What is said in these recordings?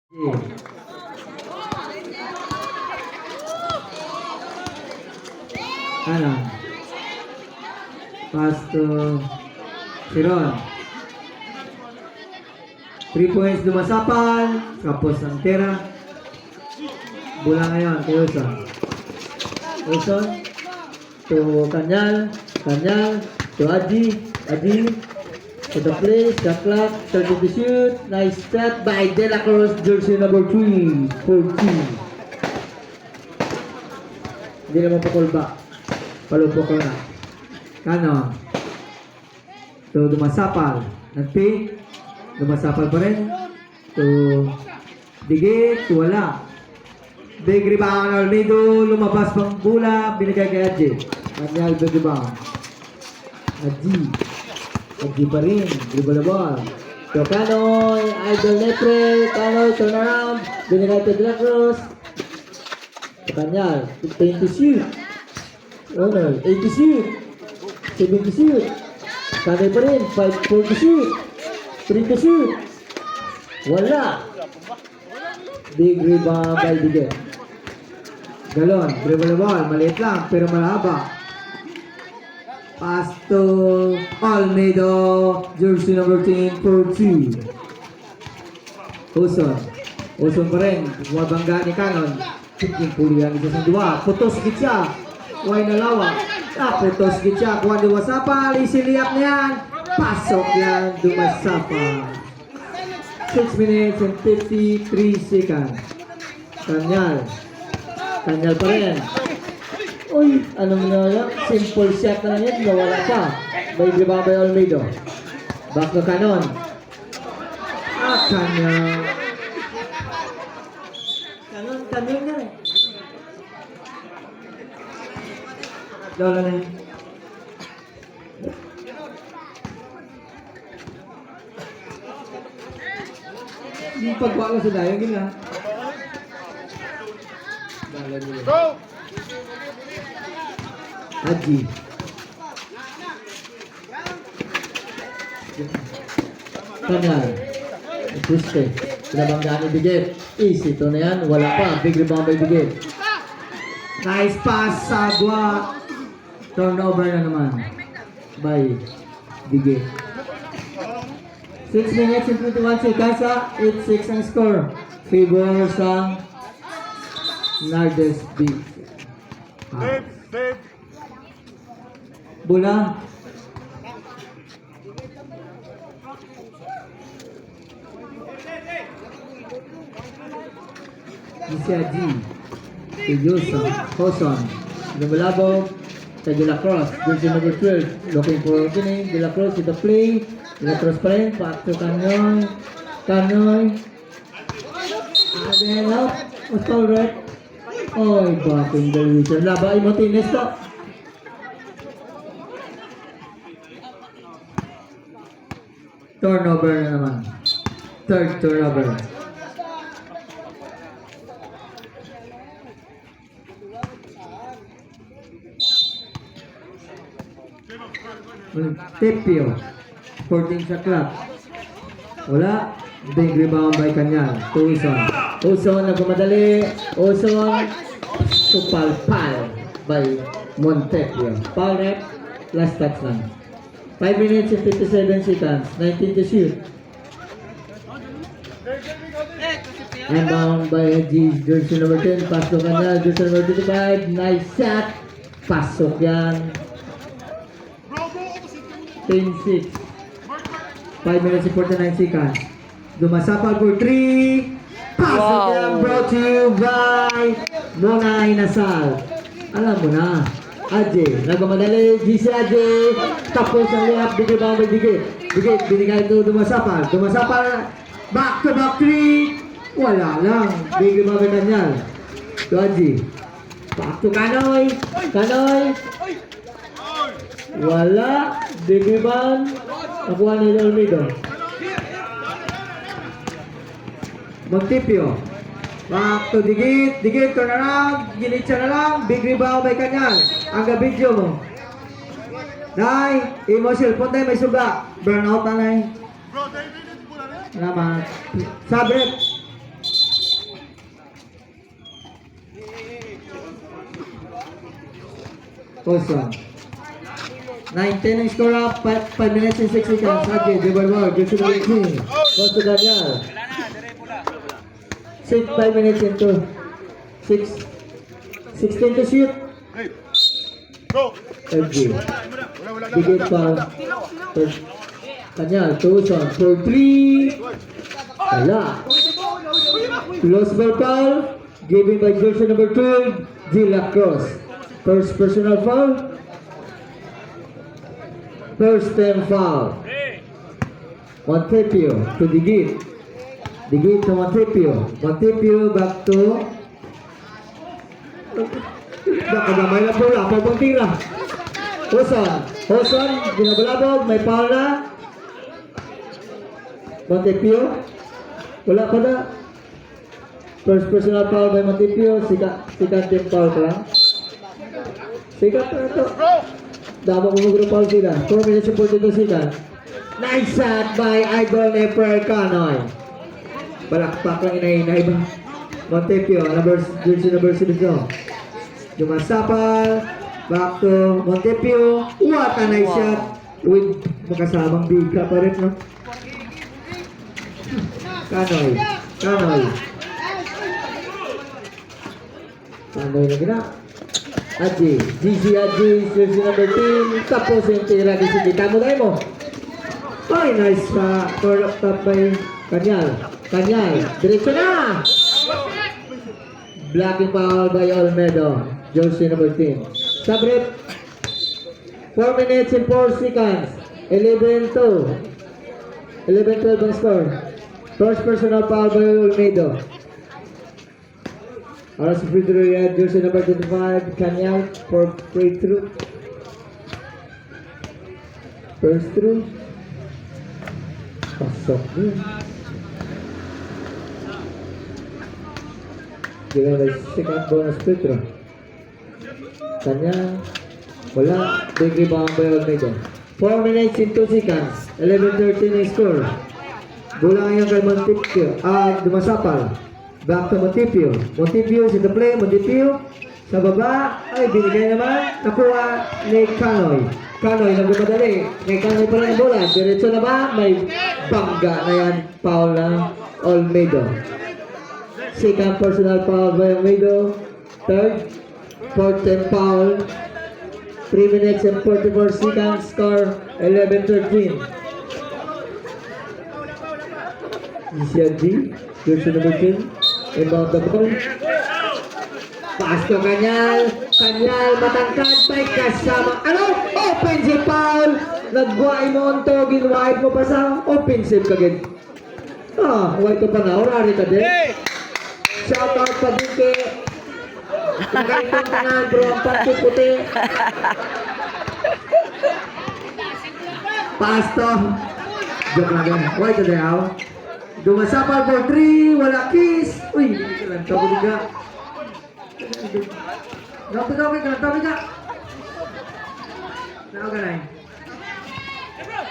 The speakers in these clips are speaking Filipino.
Ano? Pass to Siron. 3 points dumasapan. Kapos ang tira. Bola ngayon kay Uson. Uson to Kanyal. Kanyal to Aji. Aji to the place. The clock. 30 to shoot. Nice shot by De La Cruz. Jersey number 3. 14. Hindi naman pa call back. Palupok na. Kano? To dumasapal. Nag-pay. Dumasapal pa rin. To Digit. Wala. Big rebound. Almedo. Lumabas pang bola. Binigay kay Adji. Kanyal big rebound. Adji. Adji pa rin. Dribble the ball. To Kanoy. Idol Nepre. Kanoy. Turn around. Binigay kay De La Cruz. To Kanyal. 20 shoot. Ano? 80 shoot. 70 shoot. Kanoy pa rin. 5 to shoot. 3 to shoot. Wala. Big rebound by Digit. Galon. Dribble the ball. Maliit lang pero malaba. Pass to Almedo. Jersey number 10 for 2. Uson. Uson pa rin. Wabangga ni Canon. Chiking puli ang isa sa dua. Putos gitsa. Huwag nalawa. Putos gitsa. Kuha dumasapa. Isiliap na yan. Pasok yan. Dumasapa. 6 minutes and 53 seconds. Kanyal. Kanyal pa rin. Uy, anong nalalang? Simple shot na lang yan. Nawala pa. May rebound by Almedo. Back to Canon. Kanyal. Canon na rin. Lola na yun. Yung pagwala sa dayo, gina. Go! Haji. Kanal. Puste. Pinabanggaan ni Digit. Easy to na yan. Wala pa. Big rebound by Digit. Nice pass sa Agua. Turnover na naman by Digit. 6 minutes and 21 seconds. 8-6 ang score. Favor sa Nardes B. Bola. Isiaji. Tijuson. Hoson. Lumalabog. Sa De La Cruz. Jersey number 12. Looking for opening. De La Cruz with the play. De La Cruz pa rin. Back to Canoy. Canoy. Then out. What's all right? Oy, backing the reason. Laba ay Martinez to. Turnover na naman. Third turnover. Tepio. 14 sa clock. Wala. Big rebound by Kanyal. To Uson. Uson nagmamadali. Uson. Supalpal by Montepio. Foul rep. Last touch lang. 5 minutes and 57 seconds. 19 to shoot. And bound by G. Jersey number 10. Pass to Kanyal. Jersey number 25. Nice shot. Pasok yan. 10-6. 5 minutes and 49 seconds. Dumasapal for 3. Pasok yan. Brought to you by Mona Inasal. Alam mo na. Adje. Nagmamadali. GC Adje. Tapos ang layup. Bigay ba ang Digit? Digit. Binigay ito Dumasapal. Dumasapal. Back to back 3. Wala lang. Bigay ba ang Kanyal? To Adje. Back to Kanoy. Kanoy. Wala. Bigay ba? Nakuha ni Almedo. Montepio. Back to Digit. Digit, turn around. Gilitsa na lang. Big rebound by Kanyal. Ang video mo. Nay, emotional. Punta may suga. Burnout na nay. Salamat. Sabret. Coulson. 9-10 ang score up. 5 minutes and 6 seconds. Haji, Debarwar, Gilson number 3. Costa Daniel. 5 minutes into 16 to shoot. LG. Bigit pa. Daniel, Coulson for 3. Wala. Lost ball foul. Given by Gilson number 12. Gila Cross. First personal foul. First time foul. Montepio to Digit. Digit to Montepio. Montepio back to... Nakadamay na bola. Pagpang tira. Hoson. Binabalabog. May foul na. Montepio. Wala pa na. First personal foul by Montepio. Second team foul ka lang. Sikat na ito. Damo kumugro foul sila. 4 minutes and 42 seconds. Nice shot by Idol Nefer Canoy. Balakpak lang inahinay ba? Montepio, jersey number 7. Dumasapal. Back to Montepio. What a nice shot. With makasamang bigka pa rin, no? Canoy na gina. Aji, jersey number 10. Tapos yung tira di sige. Tamo tayo mo. Ay, nice pa. Turn up top by Kanyal. Diretso na. Blocking foul by Olmedo. Jersey number 10. Sabrip. 4 minutes and 4 seconds. 11-12 ang score. First personal foul by Olmedo. Para sa free throw yan, jersey number 25, Kanyal for free throw. First throw. Pasok din. Given by second bonus free throw. Kanyal. Wala. Big rebound by Olmedo. 4 minutes and 2 seconds. 11-13 ang score. Bulang yan kay Montepio. Dumasapal. Back to Montepio. Montepio is in the play. Montepio sa baba. Ay, binigay naman. Nakuha ni Canoy. Canoy nagmamadali. Kay Canoy pa rin ang bola. Diretso na ba? May bangga na yan. Foul na Olmedo. Second personal foul by Olmedo. Third. Fourth and foul. 3 minutes and 44 seconds. Score 11-13. GCRG. Jersey number 10. Inbound the ball. Pass to Kanyal, matangkad, may kasama. Offensive foul. Nagwai mo ito, ginwait mo pa sa offensive kagad. White ka pa na, orari ka din. Shout out pa din kay Nagaitong ka na, bro, ang pagpuputi. Pass to. Joke lang yan. White ka din, Dumasapal for 3, wala kiss. Uy, tabi ka. Tabi ka. Nao ka na eh.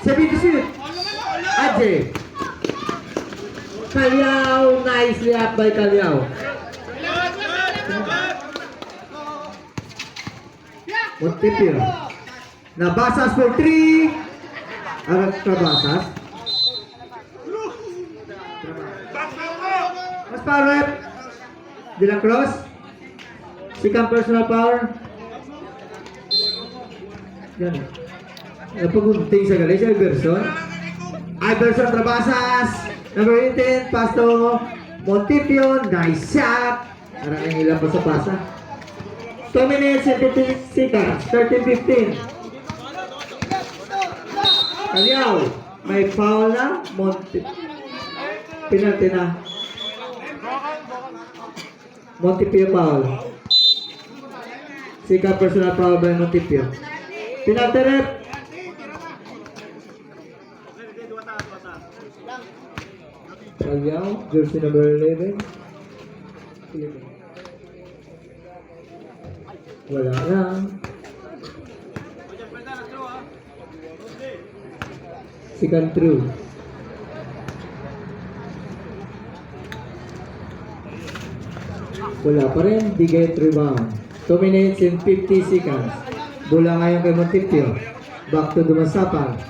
70 shoot. Aje. Kalyaw, nicely up by Kalyaw. Montepio. Nabasas for 3. Arat Trabasas. Mas power De La Cruz. Second personal power. Yan. Napagunting sa galing sa Iverson Trabasas. Number 18. Pass to Montepio. Nice shot. Maraming ilang pa sa pasa. 2 minutes and 15 seconds. 13-15. Kalyaw. May foul na. Penalty na. Montepio foul. Second personal foul by Montepio. Penalty rep. Kalyaw. Jersey number 11. Wala na. Second through. Wala pa rin. Bigay rebound. 2 minutes and 50 seconds. Bola ngayon kay Montipio. Back to Dumasapal.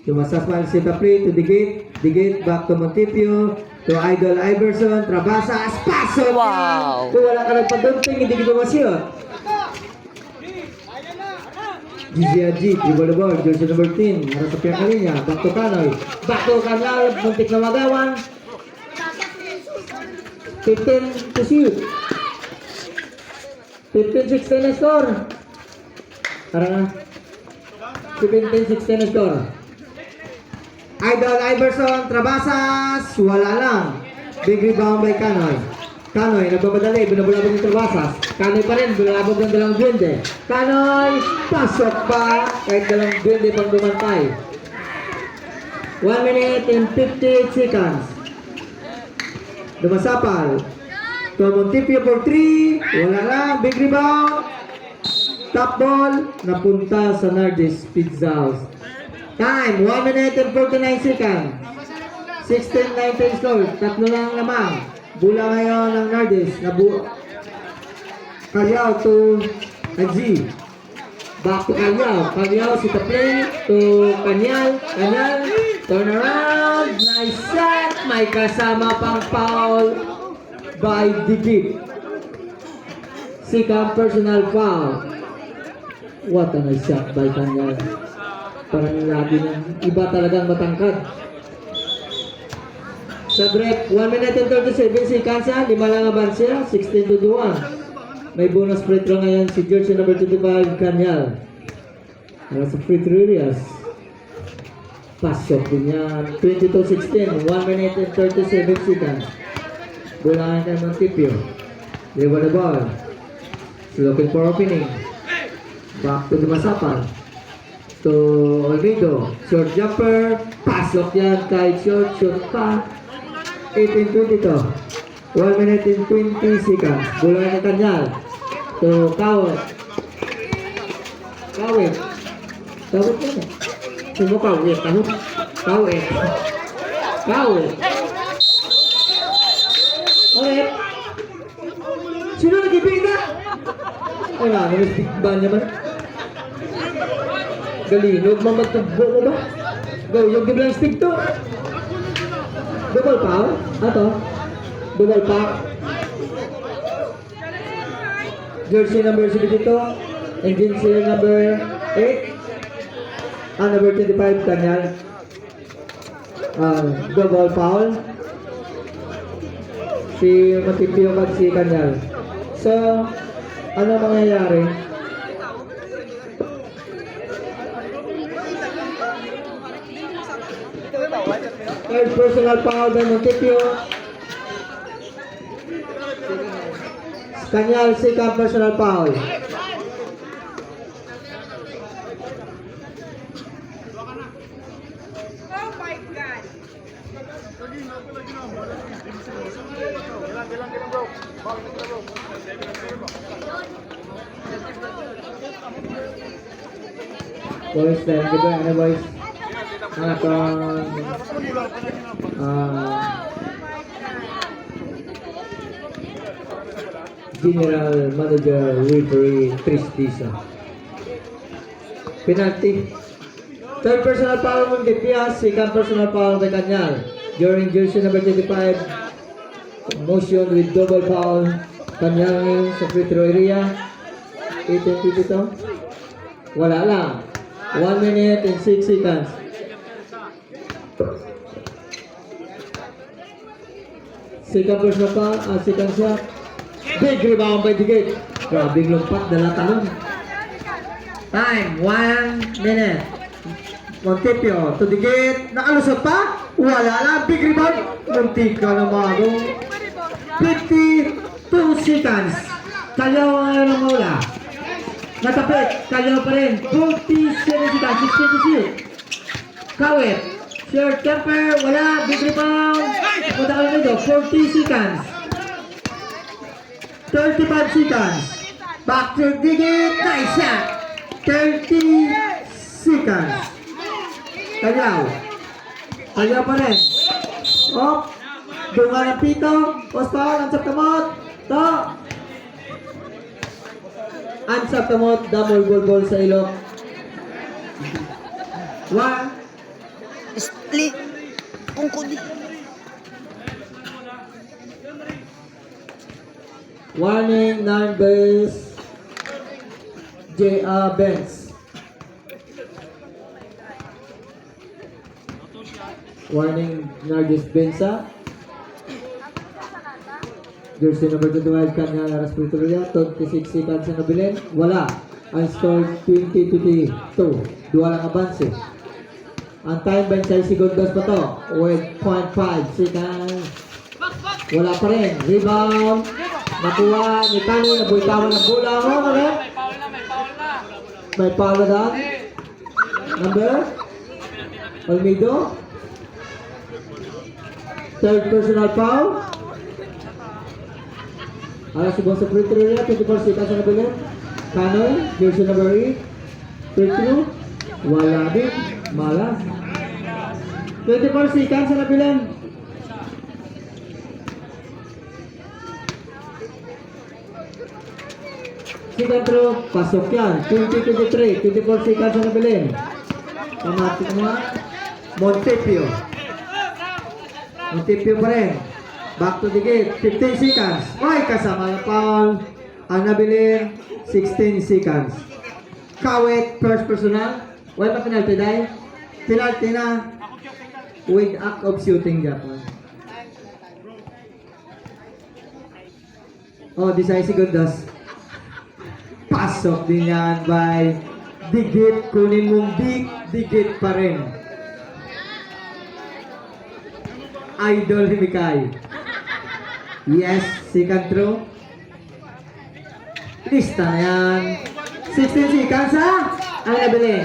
Dumasapal set a play to Digate. Digate back to Montipio. To Idol Iverson. Trabasas. Pasok! Wow! Kung wala ka nagpadunting, hindi kita masiyot. GZG, dribble the ball, jersey number 10, harap sa piyang kalinya, back to Kanoy, back to Kanal, muntik na magawan, 15 to shoot, 15-16 na score, tara na, 17-16 na score, Idol Iverson, Trabasas, wala lang, big rebound by Kanoy, Kanoy, nagbamadali, binabulabog ng Trabasas. Kanoy pa rin, binabulabog ng dalawang duwende. Kanoy, pasok pa, kahit dalawang duwende pang bumantay. 1 minute and 58 seconds. Dumasapal. To Montipio for 3. Wala lang, big rebound. Top ball, napunta sa Nardis Pizza House. Time, 1 minute and 49 seconds. 16-19 score, tatlo lang lamang. Bula ngayon ng Nardis na Calao to G. Back to Calao. Calao sit a play to Kanyal. Kanyal. Turn around. Nice shot. May kasama pang foul by Digit. Second personal foul. What a nice shot by Kanyal. Parang lagi ng iba talagang matangkad. Sa break, 1 minute and 37 seconds siya, 5 lang naman siya, 16-1. May bonus free throw ngayon si jersey number 25, Kanyal. Para sa free throw areas. Pass shot din yan, 22-16, 1 minute and 37 seconds. Bulangan kay Montipio. Dribble the ball. Looking for opening. Back to Dumasapal. To Olvido. Short jumper. Pasok yan kay short pa. 18-22. 1 minute and 20 seconds. Bulangan ni Kanyal. To Kawit. Kawit. Kawit yan eh. Sino Kawit? Kawit. Kawit. Ulit. Sino nag-ibig na? Ay nga, nag-ibig ba niya man? Galinog, mamagtagbo mo ba? Go, yung giblang stick to. Double foul? Ato? Double foul? Jersey number 72 and jersey number 8 and number 25 Kanyal. Double foul. Si Montipio mag si Kanyal. So, ano mangyayari? Third personal foul by Montipio. Kanyal, second personal foul. Oh my God! Boys, dahil di ba, ano boys? Ang atong General Manager Referee Chris Tisa. Penalty. Third personal foul ng Dipias, second personal foul by Kanyal. During jersey number 25, motion with double foul. Kanyal sa free throw area. 18-22. Wala lang. 1 minute and 6 seconds. Second personal foul, second shot. Big rebound by Digate. Grabing lumpat, dala talon. Time, 1 minute. Montipio to Digate. Nakalusot pa? Wala lang. Big rebound. Muntika na mago. 52 seconds. Kalyaw ngayon ang maula. Natapit. Kalyaw pa rin. 47 seconds. 16 to shoot. Kawit. Short jumper. Wala. Big rebound. Punta ka lang ito. 40 seconds. 35 seconds. Back to Digit. Nice shot. 30 seconds. Kalyaw. Kalyaw pa rin. Op. Dunga ng pito. Post foul. Ang kamot. To. Ansap tamot, damol bulbol sa ilok. 1. Split. Pungkod. Warning, non-base. J.A. Benz. Warning, Nargis Benza. Jersey number 25, Kanya Laras Pulturia. 26 seconds na nabilin. Wala. Ang score 20-22. Dua lang abanse. Ang time bench ay segundos pa to. With 0.5 seconds. Wala pa rin. Rebound. Nakuha ni Tani. Nabuitawan ng bola. Ano? May foul na daan. Number? Olmido. Third personal foul. Alas si Bosa Pulturia. 24 seconds na nabilin. Kanoy. Jersey number 8. Free throw. Wala din. Malas. 24 seconds na nabilan. Second throw, pasok yan. 20-23, 24 seconds na nabilin. Pamati ka mga. Montepio. Montepio pa rin. Back to the gate. 15 seconds. Ay, kasama na foul. Ang nabilin, 16 seconds. Kawit, first personal. Wala pa penalty dahil. Penalty na with act of shooting Japan. Oh, 16 segundos. Pasok din yan by Digit. Kunin mong Digit pa rin. Idol Himikay. Yes, second throw. Lista na yan. 16 seconds ha? Ang nabilin,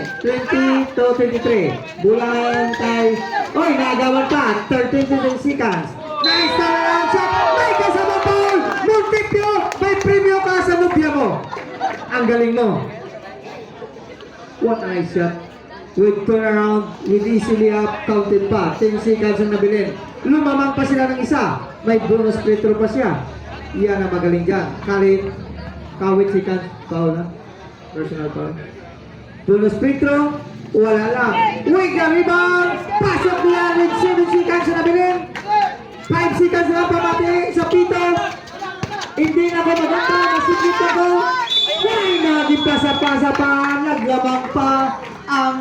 20-23. Bulan kay... Oy, nagawan pa. 13 seconds. Nice turnaround shot. May kasama ball. Multipio. May premium ka sa nubya mo. Ang galing mo. What a nice shot. With turnaround, with easily up, counted pa. 10 seconds ang nabilin. Lumamang pa sila ng isa. May bonus free throw pa siya. Iyan ang magaling dyan. Kawit seconds. Foul na. Personal foul. Bonus free throw, wala lang. Wing na rebound, pasok niya with 7 seconds na nabilin. 5 seconds na pamati sa Peter. Hindi na ko maganda, nasikip ako. Why na, di pasa-pasa pa, naglamang pa ang